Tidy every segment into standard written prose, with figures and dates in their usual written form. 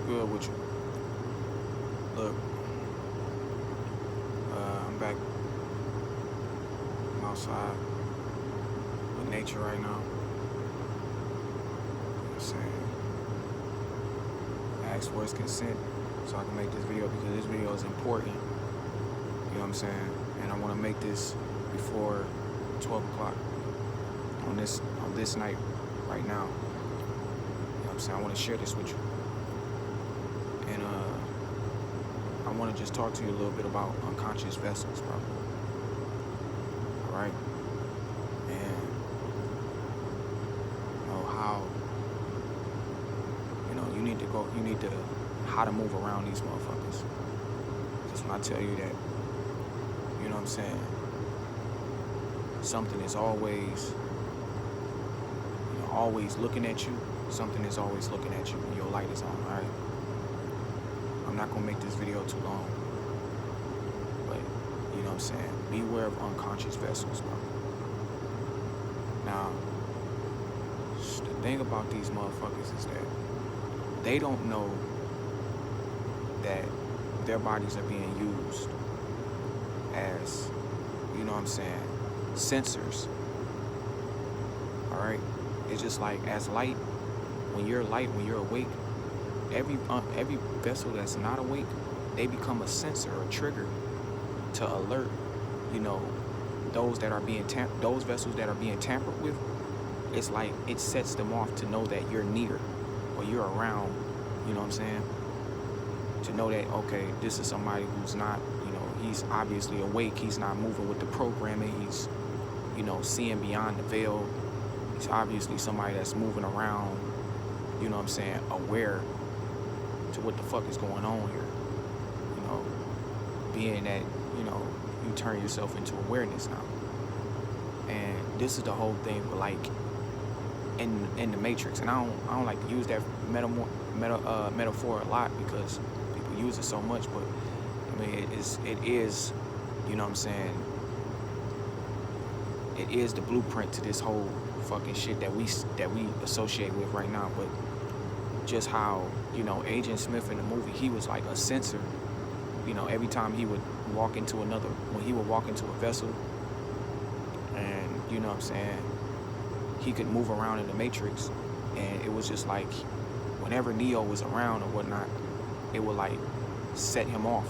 good with you? Look, I'm back. I'm outside with nature right now. You know what I'm saying? I asked for his consent so I can make this video because this video is important. You know what I'm saying? And I want to make this before 12 o'clock on this night right now. You know what I'm saying? I want to share this with you. And I want to just talk to you a little bit about unconscious vessels, bro. Alright? And how you need to how to move around these motherfuckers. Just when I tell you that, you know what I'm saying, something is always looking at you. Something is always looking at you when your light is on, alright? I'm not gonna make this video too long. But, you know what I'm saying? Beware of unconscious vessels, bro. Now, the thing about these motherfuckers is that they don't know that their bodies are being used as, you know what I'm saying, sensors. Alright? It's just like as light, when you're awake, every vessel that's not awake, they become a sensor or trigger to alert, you know, those vessels that are being tampered with. It's like it sets them off to know that you're near or you're around, you know what I'm saying? To know that, okay, this is somebody who's not, you know, he's obviously awake, he's not moving with the programming, he's, you know, seeing beyond the veil. He's obviously somebody that's moving around, you know what I'm saying, aware to what the fuck is going on here. You know, being that, you know, you turn yourself into awareness now. And this is the whole thing with, like, in the Matrix. And I don't like to use that metaphor a lot because people use it so much, but I mean it is, you know what I'm saying, it is the blueprint to this whole fucking shit that we associate with right now. But just how, you know, Agent Smith in the movie, he was like a sensor. You know, every time he would walk into when he would walk into a vessel, and you know what I'm saying, he could move around in the Matrix, and it was just like whenever Neo was around or whatnot, it would like set him off.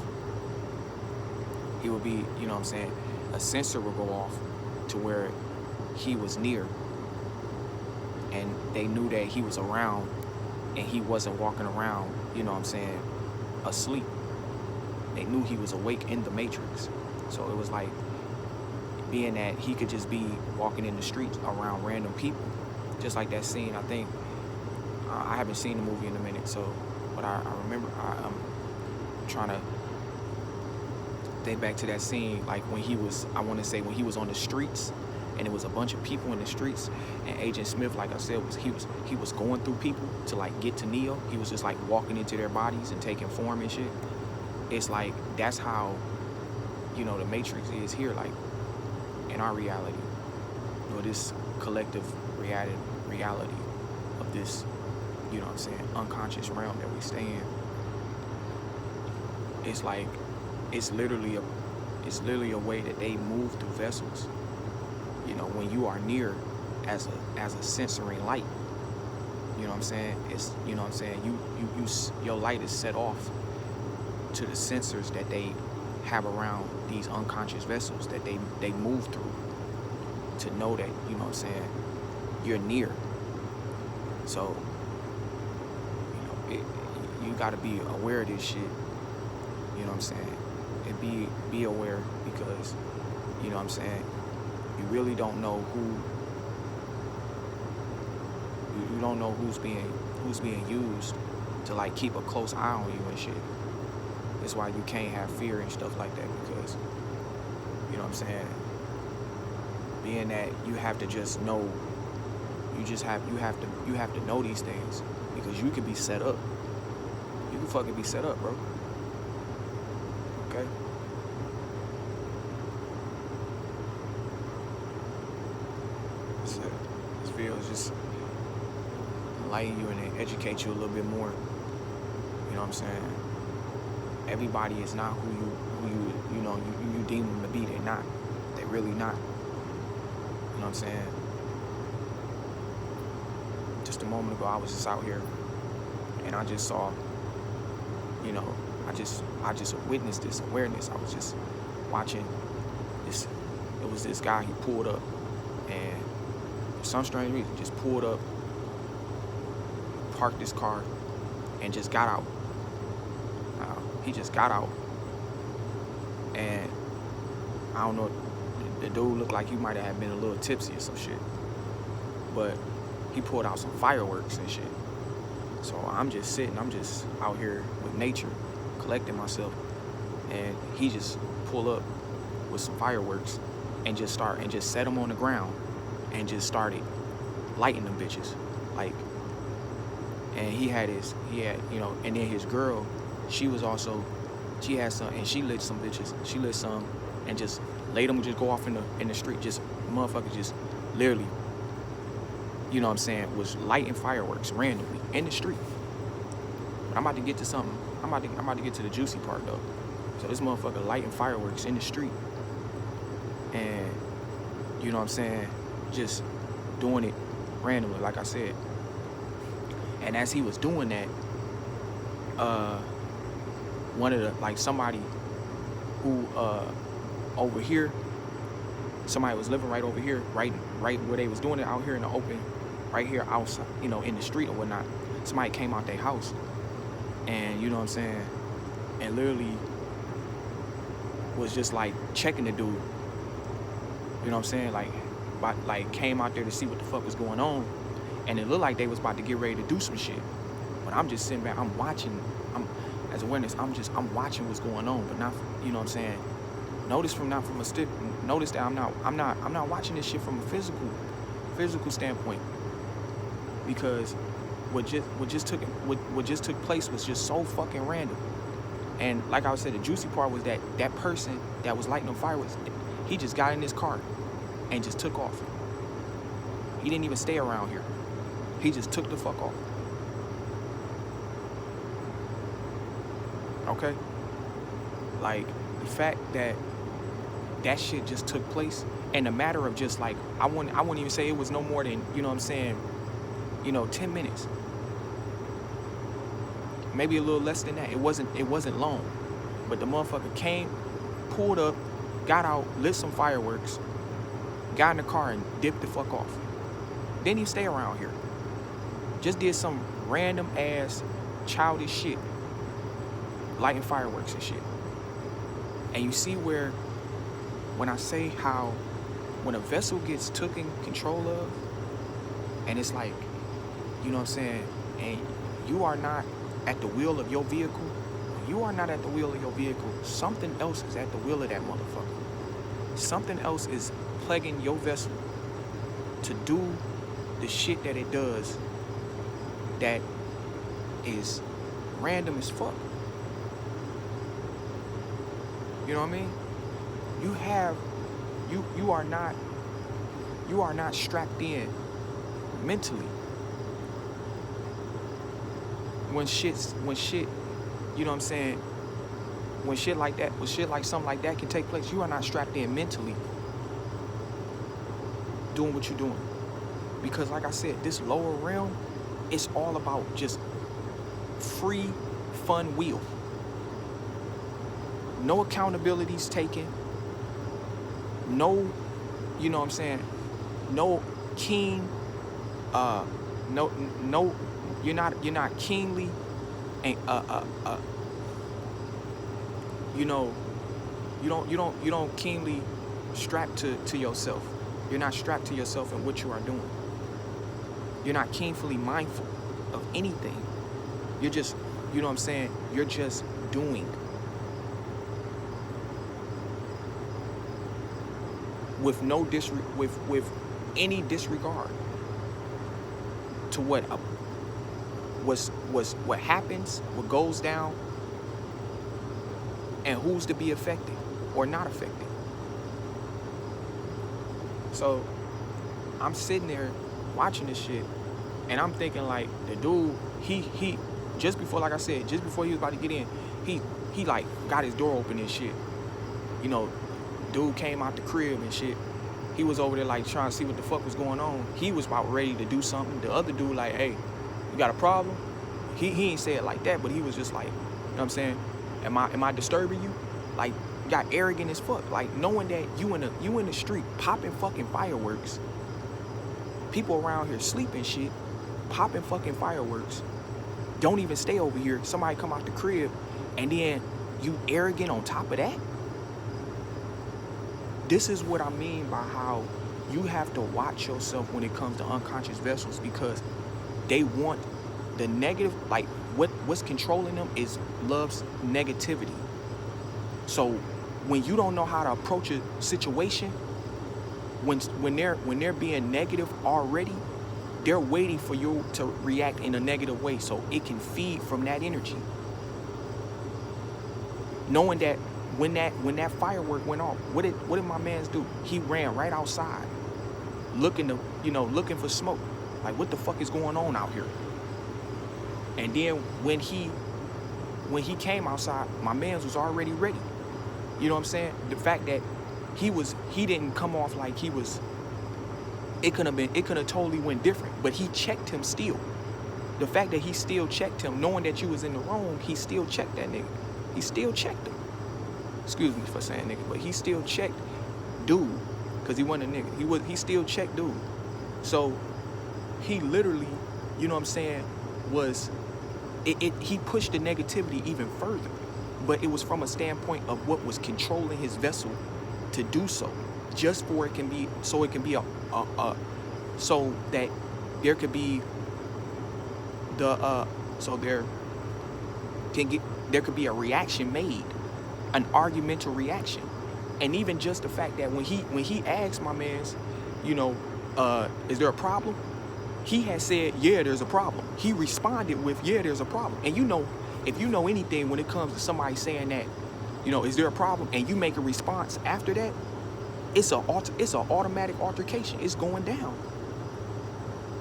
He would be, you know what I'm saying, a sensor would go off to where he was near, and they knew that he was around and he wasn't walking around, you know what I'm saying, asleep. They knew he was awake in the Matrix. So it was like, being that he could just be walking in the streets around random people, just like that scene. I think I haven't seen the movie in a minute, so but I remember I'm trying to think back to that scene, like when he was, I want to say when he was on the streets and it was a bunch of people in the streets, and Agent Smith, like I said, he was going through people to like get to Neo. He was just like walking into their bodies and taking form and shit. It's like that's how, you know, the Matrix is here, like in our reality, or this collective reality of this, you know what I'm saying, unconscious realm that we stay in. It's like it's literally a way that they move through vessels. You know, when you are near as a sensoring light, you know what I'm saying, it's, you know what I'm saying, your light is set off to the sensors that they have around these unconscious vessels that they move through to know that, you know what I'm saying, you're near. So, you know, you got to be aware of this shit, you know what I'm saying, and be aware, because, you know what I'm saying, you really don't know you don't know who's being used to like keep a close eye on you and shit. That's why you can't have fear and stuff like that, because, you know what I'm saying, being that you have to just know, you have to know these things, because you could be set up. You can fucking be set up, bro. Okay? So, this video is just enlighten you and educate you a little bit more. You know know what I'm saying? Everybody is not who you deem them to be. They're not. They're really not. You know what I'm saying? Just a moment ago, I was just out here, and I just saw, I just witnessed this awareness. I was just watching this. It was this guy. He pulled up, and for some strange reason, just pulled up, parked his car, and just got out. He just got out, and I don't know. The dude looked like he might have been a little tipsy or some shit, but he pulled out some fireworks and shit. So I'm just sitting, I'm just out here with nature, collecting myself, and he just pulled up with some fireworks and just set them on the ground and just started lighting them bitches. Like, and he had, and then his girl, she had some, and she lit some bitches. She lit some and just let them just go off in the street. Just motherfucker just literally, you know what I'm saying, was lighting fireworks randomly in the street. But I'm about to get to something. I'm about to get to the juicy part though. So this motherfucker lighting fireworks in the street. And you know what I'm saying, just doing it randomly, like I said. And as he was doing that, one of the, like, somebody who over here, somebody was living right over here, right where they was doing it, out here in the open, right here outside, in the street or whatnot. Somebody came out their house, and you know what I'm saying, and literally was just like checking the dude. You know what I'm saying, like came out there to see what the fuck was going on, and it looked like they was about to get ready to do some shit. But I'm just sitting back, I'm watching. As awareness, I'm watching what's going on, but not, you know what I'm saying. Notice that I'm not watching this shit from a physical standpoint, because what just took place was just so fucking random. And like I said, the juicy part was that person that was lighting them fireworks, he just got in his car and just took off. He didn't even stay around here. He just took the fuck off. Okay? Like, the fact that shit just took place in a matter of just like, I wouldn't even say it was no more than, you know what I'm saying, 10 minutes. Maybe a little less than that. It wasn't long. But the motherfucker came, pulled up, got out, lit some fireworks, got in the car and dipped the fuck off. Didn't even stay around here. Just did some random ass childish shit, lighting fireworks and shit. And you see where, when I say how, when a vessel gets taken control of, and it's like, you know what I'm saying, and you are not at the wheel of your vehicle, you are not at the wheel of your vehicle, something else is at the wheel of that motherfucker. Something else is plaguing your vessel to do the shit that it does that is random as fuck. You know what I mean? You are not strapped in mentally. When shit, you know what I'm saying? When shit like something like that can take place, you are not strapped in mentally doing what you're doing. Because like I said, this lower realm, it's all about just free, fun wheel. No accountabilities taken. No, you know what I'm saying? No keen, no, you're not keenly, and you know, you don't keenly strap to yourself. You're not strapped to yourself and what you are doing. You're not keenly mindful of anything. You're just, you know what I'm saying? You're just doing. With no with any disregard to what happens, what goes down, and who's to be affected or not affected. So I'm sitting there watching this shit, and I'm thinking like, the dude, he just before, like I said, just before he was about to get in, he like got his door open and shit. You know, dude came out the crib and shit. He was over there like trying to see what the fuck was going on. He was about ready to do something. The other dude like, hey, you got a problem? He ain't say it like that, but he was just like, you know what I'm saying? Am I disturbing you? Like, got arrogant as fuck. Like, knowing that you in the street popping fucking fireworks. People around here sleeping shit, popping fucking fireworks. Don't even stay over here. Somebody come out the crib, and then you arrogant on top of that? This is what I mean by how you have to watch yourself when it comes to unconscious vessels, because they want the negative, like what's controlling them is love's negativity. So when you don't know how to approach a situation, when they're being negative already, they're waiting for you to react in a negative way so it can feed from that energy. Knowing that when that firework went off, what did my mans do? He ran right outside, looking for smoke. Like, what the fuck is going on out here? And then when he came outside, my mans was already ready. You know what I'm saying? The fact that he didn't come off like he was. It could have totally went different, but he checked him still. The fact that he still checked him, knowing that you was in the wrong, he still checked that nigga. He still checked him. Excuse me for saying nigga, but he still checked dude, because he wasn't a nigga. He still checked dude. So he literally, you know what I'm saying, he pushed the negativity even further. But it was from a standpoint of what was controlling his vessel to do so. Just so it can be so that there could be there could be a reaction made, an argumental reaction. And even just the fact that when he asked my mans, you know, is there a problem? He had said, yeah, there's a problem. He responded with, yeah, there's a problem. And you know, if you know anything when it comes to somebody saying that, you know, is there a problem? And you make a response after that, it's an automatic altercation. It's going down.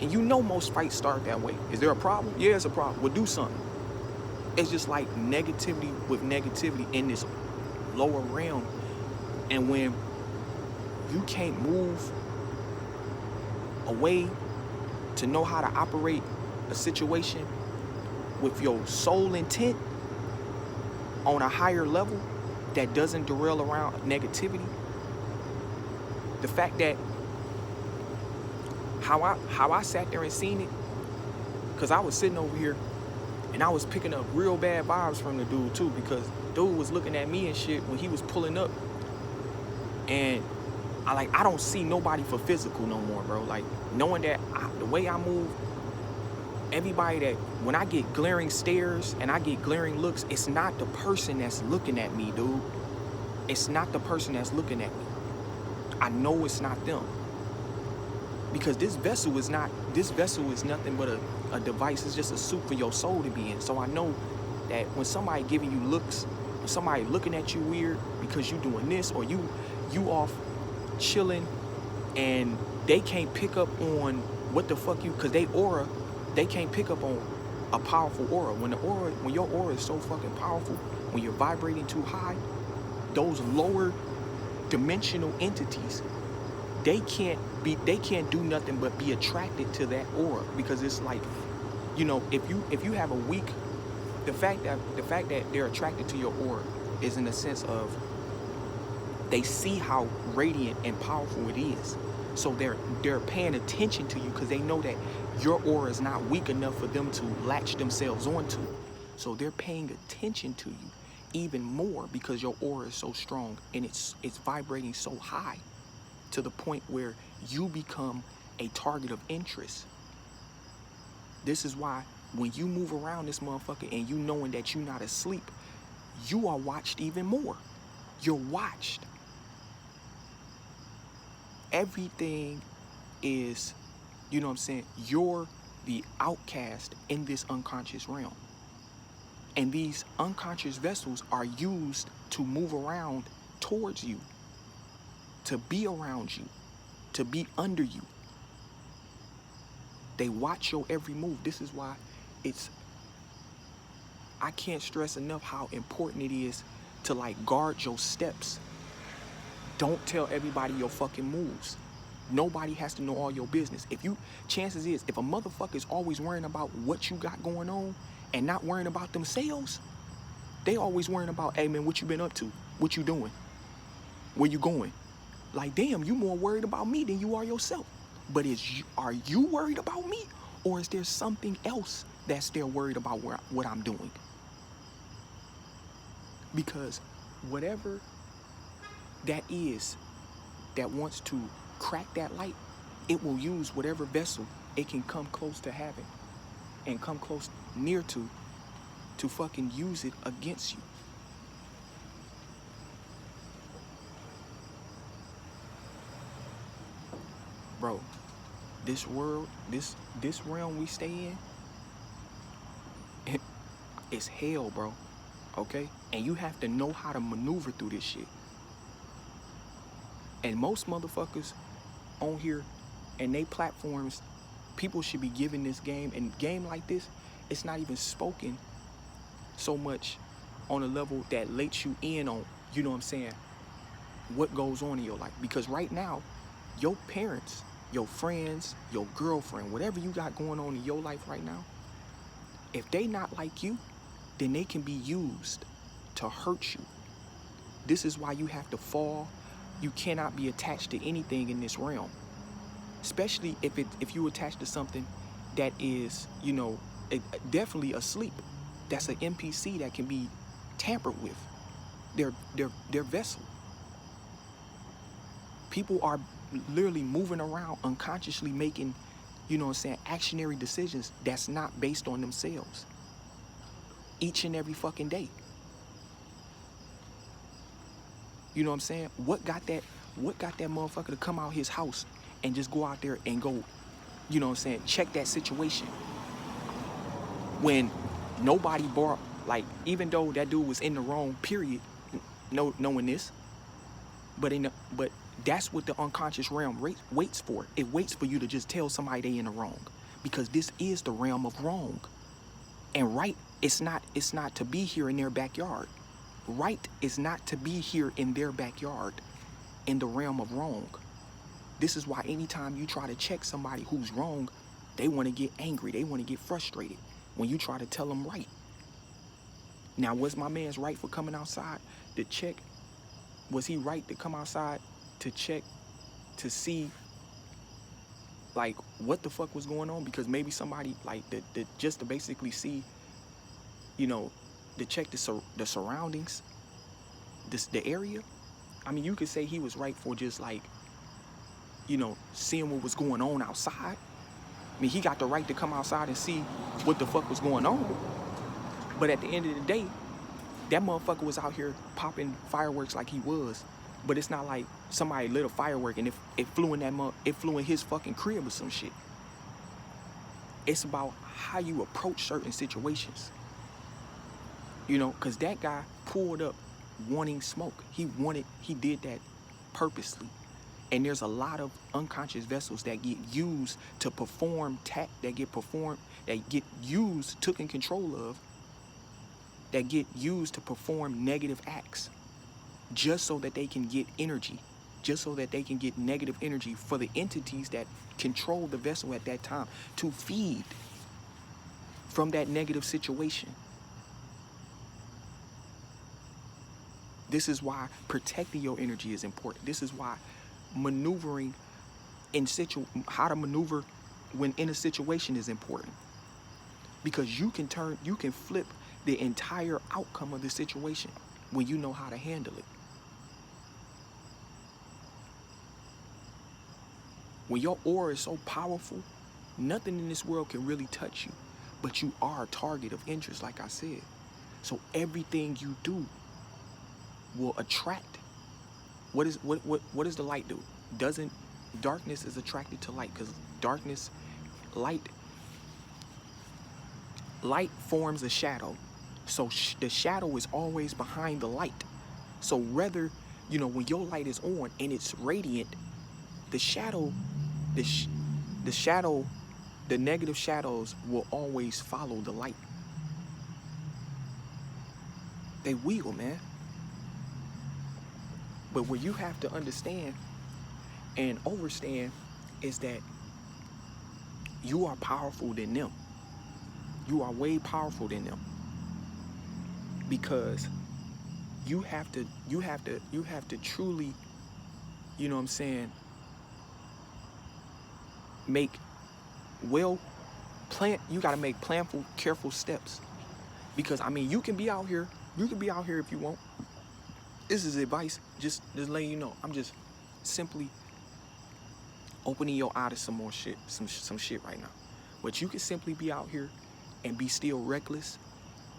And you know most fights start that way. Is there a problem? Yeah, it's a problem. Well, do something. It's just like negativity with negativity in this lower realm. And when you can't move away to know how to operate a situation with your sole intent on a higher level that doesn't derail around negativity, the fact that how I sat there and seen it, because I was sitting over here and I was picking up real bad vibes from the dude too, because dude was looking at me and shit when he was pulling up, and I don't see nobody for physical no more, bro. Like, knowing that the way I move, everybody that, when I get glaring stares and I get glaring looks, it's not the person that's looking at me, dude. It's not the person that's looking at me. I know it's not them. Because this vessel is nothing but a device. It's just a suit for your soul to be in. So I know that when somebody giving you looks, when somebody looking at you weird because you doing this, or you off chilling and they can't pick up on what the fuck you, because they can't pick up on a powerful aura. When your aura is so fucking powerful, when you're vibrating too high, those lower dimensional entities, they can't do nothing but be attracted to that aura, because it's like, you know, if you have a weak, the fact that they're attracted to your aura is in the sense of they see how radiant and powerful it is. So they're paying attention to you because they know that your aura is not weak enough for them to latch themselves onto. So they're paying attention to you even more because your aura is so strong and it's vibrating so high to the point where you become a target of interest. This is why when you move around this motherfucker and you knowing that you're not asleep, you are watched even more. You're watched. Everything is, you know what I'm saying? You're the outcast in this unconscious realm. And these unconscious vessels are used to move around towards you, to be around you, to be under you. They watch your every move. This is why it's I can't stress enough how important it is to like guard your steps. Don't tell everybody your fucking moves. Nobody has to know all your business. Chances is, if a motherfucker is always worrying about what you got going on and not worrying about themselves, they always worrying about, hey man, what you been up to? What you doing? Where you going? Like, damn, you more worried about me than you are yourself. But are you worried about me? Or is there something else that's there worried about what I'm doing? Because whatever that is that wants to crack that light, it will use whatever vessel it can come close to having and come close near to fucking use it against you. Bro, this world, this realm we stay in, it's hell, bro. Okay? And you have to know how to maneuver through this shit. And most motherfuckers on here and they platforms, people should be giving this game, and game like this, it's not even spoken so much on a level that lets you in on, you know what I'm saying, what goes on in your life. Because right now, your parents, your friends, your girlfriend, whatever you got going on in your life right now, if they not like you, then they can be used to hurt you. This is why you have to fall. You cannot be attached to anything in this realm, especially if you attach to something that is, you know, definitely asleep. That's an NPC that can be tampered with. Their vessel. People are literally moving around unconsciously making, you know what I'm saying, actionary decisions that's not based on themselves. Each and every fucking day. You know what I'm saying? What got that motherfucker to come out his house and just go out there and go, you know what I'm saying, check that situation? When nobody brought, like, even though that dude was in the wrong, period, knowing this, but that's what the unconscious realm waits for. It waits for you to just tell somebody they in the wrong, because this is the realm of wrong. And right, it's not to be here in their backyard. Right is not to be here in their backyard, in the realm of wrong. This is why anytime you try to check somebody who's wrong, they want to get angry. They want to get frustrated when you try to tell them right. Now, was my man's right for coming outside to check? Was he right to come outside to check to see, like, what the fuck was going on? Because maybe somebody, like, just to basically see, you know, to check the surroundings, the area. I mean, you could say he was right for just, like, you know, seeing what was going on outside. I mean, he got the right to come outside and see what the fuck was going on. But at the end of the day, that motherfucker was out here popping fireworks like he was. But it's not like somebody lit a firework and it flew in his fucking crib or some shit. It's about how you approach certain situations. You know, because that guy pulled up wanting smoke. He did that purposely. And there's a lot of unconscious vessels that get used to perform that get used, taken control of, that get used to perform negative acts just so that they can get energy, just so that they can get negative energy for the entities that control the vessel at that time to feed from that negative situation. This is why protecting your energy is important. This is why maneuvering how to maneuver when in a situation is important. Because you can flip the entire outcome of the situation when you know how to handle it. When your aura is so powerful, nothing in this world can really touch you. But you are a target of interest, like I said. So everything you do will attract. What does the light do? Darkness is attracted to light, because light forms a shadow. So the shadow is always behind the light. So whether, you know, when your light is on and it's radiant, the negative shadows will always follow the light. They will, man. But what you have to understand and understand is that you are powerful than them. You are way powerful than them. Because you have to truly, you know what I'm saying, make well plan you gotta make planful, careful steps. Because I mean you can be out here if you want. This is advice, just letting you know. I'm just simply opening your eye to some more shit, some shit right now. But you can simply be out here and be still reckless,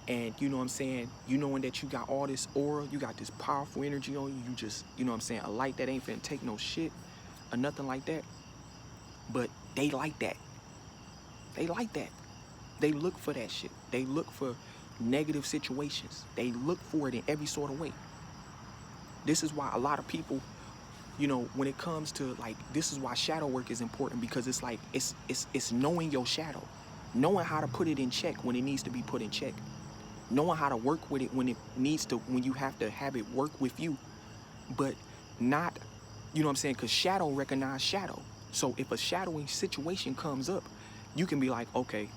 and you know what I'm saying, you knowing that you got all this aura, you got this powerful energy on you, you just, you know what I'm saying, a light that ain't finna take no shit or nothing like that. But they like that. They like that. They look for that shit. They look for negative situations. They look for it in every sort of way. This is why a lot of people, you know, when it comes to like, this is why shadow work is important, because it's like it's knowing your shadow, knowing how to put it in check when it needs to be put in check, knowing how to work with it when it needs to, when you have to have it work with you, but not, you know what I'm saying, because shadow recognize shadow. So if a shadowing situation comes up, you can be like, okay,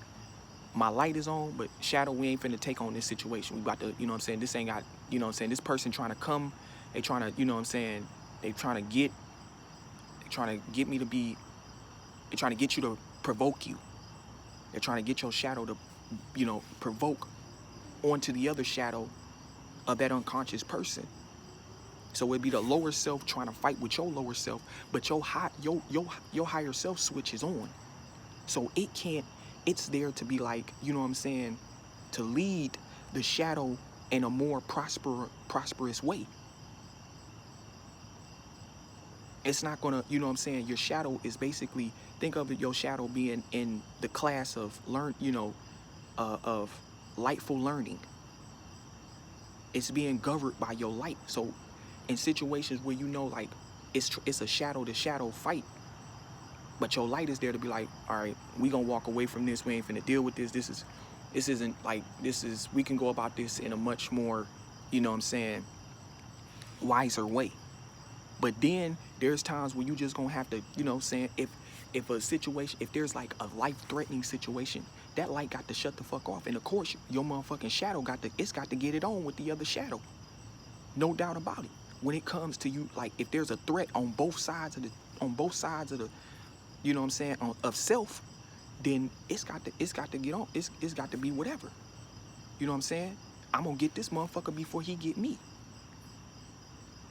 my light is on, but shadow, we ain't finna take on this situation. We about to, you know what I'm saying, this ain't got, you know what I'm saying, this person trying to come, they trying to, you know what I'm saying, they trying to get me to be, they trying to get you to provoke you. They're trying to get your shadow to, you know, provoke onto the other shadow of that unconscious person. So it'd be the lower self trying to fight with your lower self, but your higher self switch is on. So it can't, it's there to be like, you know what I'm saying, to lead the shadow in a more prosperous way. It's not gonna, you know what I'm saying, your shadow is basically, think of it, your shadow being in the class of of lightful learning. It's being governed by your light. So in situations where you know like it's a shadow to shadow fight, but your light is there to be like, all right, we gonna walk away from this, we ain't finna deal with this. This isn't like, we can go about this in a much more, you know what I'm saying, wiser way. But then there's times where you just gonna have to, you know what I'm saying, if a situation, if there's like a life-threatening situation, that light got to shut the fuck off. And of course, your motherfucking shadow got to get it on with the other shadow. No doubt about it. When it comes to you, like if there's a threat on both sides of the, you know what I'm saying, of self, then it's got to get on. It's got to be whatever. You know what I'm saying? I'm gonna get this motherfucker before he get me.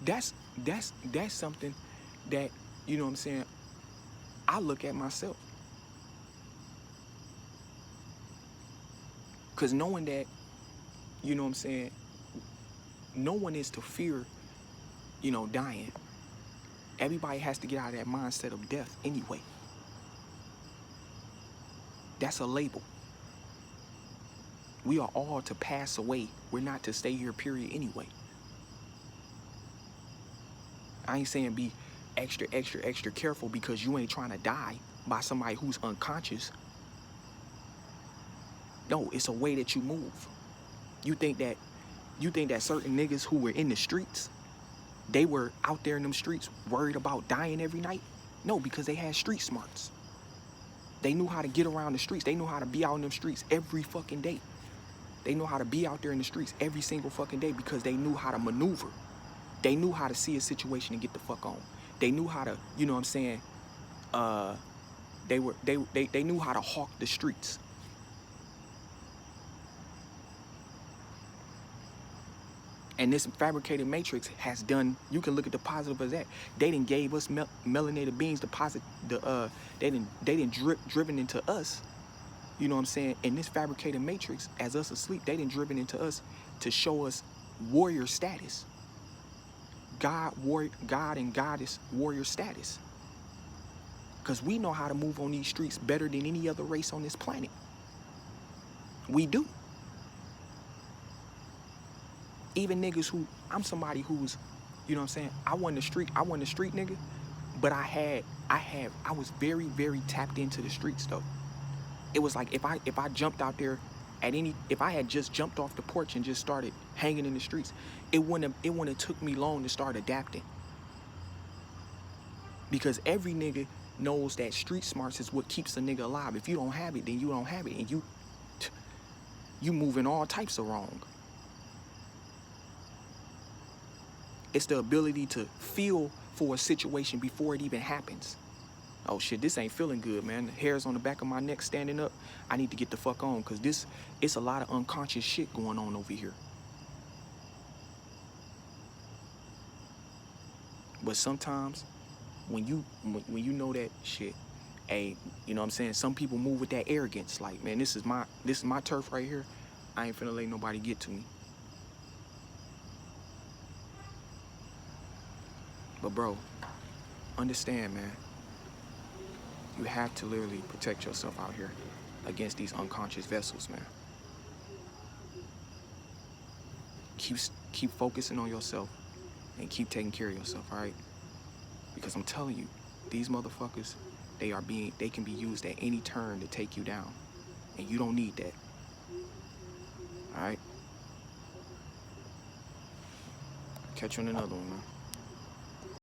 That's something that, you know what I'm saying, I look at myself. Cause knowing that, you know what I'm saying, no one is to fear, you know, dying. Everybody has to get out of that mindset of death anyway. That's a label. We are all to pass away. We're not to stay here, period, anyway. I ain't saying be extra careful because you ain't trying to die by somebody who's unconscious. No, it's a way that you move. You think that certain niggas who were in the streets, they were out there in them streets worried about dying every night? No, because they had street smarts. They knew how to get around the streets. They knew how to be out in them streets every fucking day. They know how to be out there in the streets every single fucking day because they knew how to maneuver. They knew how to see a situation and get the fuck on. They knew how to, you know what I'm saying, they knew how to hawk the streets. And this fabricated matrix has done, you can look at the positive of that. They done gave us melanated beings they done driven into us, you know what I'm saying, in this fabricated matrix, as us asleep, they done driven into us to show us warrior status. God and goddess warrior status. Because we know how to move on these streets better than any other race on this planet. We do. Even niggas who, I'm somebody who's, you know what I'm saying, I wasn't a street nigga, but I was very, very tapped into the streets though. It was like if I jumped out there If I had just jumped off the porch and just started hanging in the streets, it wouldn't have took me long to start adapting. Because every nigga knows that street smarts is what keeps a nigga alive. If you don't have it, then you don't have it, and you moving all types of wrong. It's the ability to feel for a situation before it even happens. Oh shit, this ain't feeling good, man. The hairs on the back of my neck standing up. I need to get the fuck on, because it's a lot of unconscious shit going on over here. But sometimes when you know that shit, hey, you know what I'm saying? Some people move with that arrogance. Like, man, this is my turf right here. I ain't finna let nobody get to me. But bro, understand, man. You have to literally protect yourself out here against these unconscious vessels, man. Keep focusing on yourself and keep taking care of yourself, all right? Because I'm telling you, these motherfuckers, they can be used at any turn to take you down. And you don't need that. All right? Catch you on another one, man.